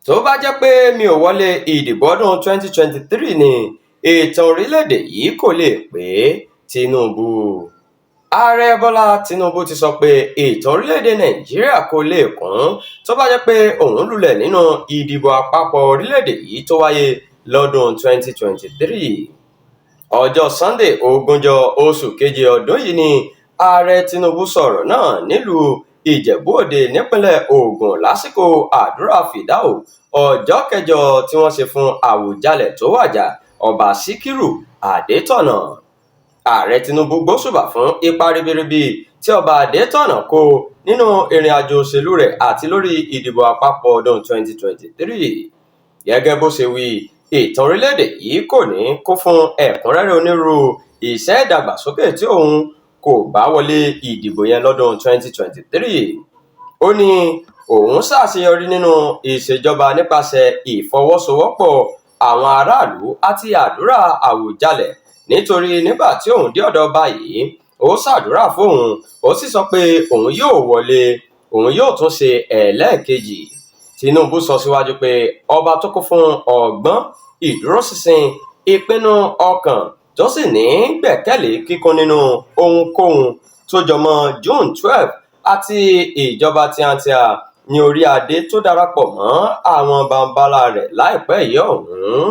tó bá jẹ́ pé mi ò wọlé ìdìbò ọdún 2023 ni ìtàn orílẹ̀-èdè yìí kò lè pé Tinubu. Ààrẹ Bọ́lá Tinubu ti sọ pé ìtàn orílẹ̀-èdè Nàìjíríà kò lè kún tó bá jẹ́ pé òun lulẹ̀ nínú ìdìbò àpapọ̀ orílẹ̀-èdè yìí tó wáyé lọ́dún 2023. Ọjọ́ Sunday 20 oṣù keje ọdún yìí ni Ààrẹ Tinubu sọ̀rọ̀ náà nílùú Ìjẹ̀bú-Òde nípínlẹ̀ Ògùn lásìkò àdúrà fìdáù ọjọ́ kẹjọ tí wọ́n ṣe fún Àwùjalẹ̀ tó wàjà Ọba Síkírù Adétọ̀nà. Ààrẹ Tinubu gbóṣùbà fún ipa ribiribi tí Ọba Adétọ̀nà kó nínú ìrìn àjò òṣèlú rẹ̀ àti lórí ìdìbò àpapọ̀ ọdún 2023. Gẹ́gẹ́ bó ṣe wí, ìtàn orílẹ̀-èdè yìí kò ní kún fún ẹ̀kúnrẹ́rẹ́ onírúurú iṣẹ́ ìdàgbàsókè tí òun kò bá wọlé ìdìbò yẹn lọ́dún 2023. Ó ní òun ṣàṣeyọrí nínú ìṣèjọba nípasẹ̀ ìfọwọ́sowọ́pọ̀ àwọn aráàlú àti àdúrà Àwùjalẹ̀ nítorí nígbà tí òun dé ọ̀dọ̀ báyìí ó ṣàdúrà fóun ó sì sọ pé òun yóò wọlé, òun yóò tún ṣe ẹlẹ́ẹ̀kejì. Tinubu sọ síwájú pé ọba tó kún fún ọgbọ́n, ìdúróṣinṣin, ìpinnu ọkàn tó sì ní gbẹ̀kẹ́lé kíkún nínú ohunkóhun tó jọmọ́ June 12 àti ìjọba tíátíá ní orí adé tó darapọ̀ mọ́ àwọn bàbá ńlá rẹ̀ láìpẹ́ yìí ọ̀hún.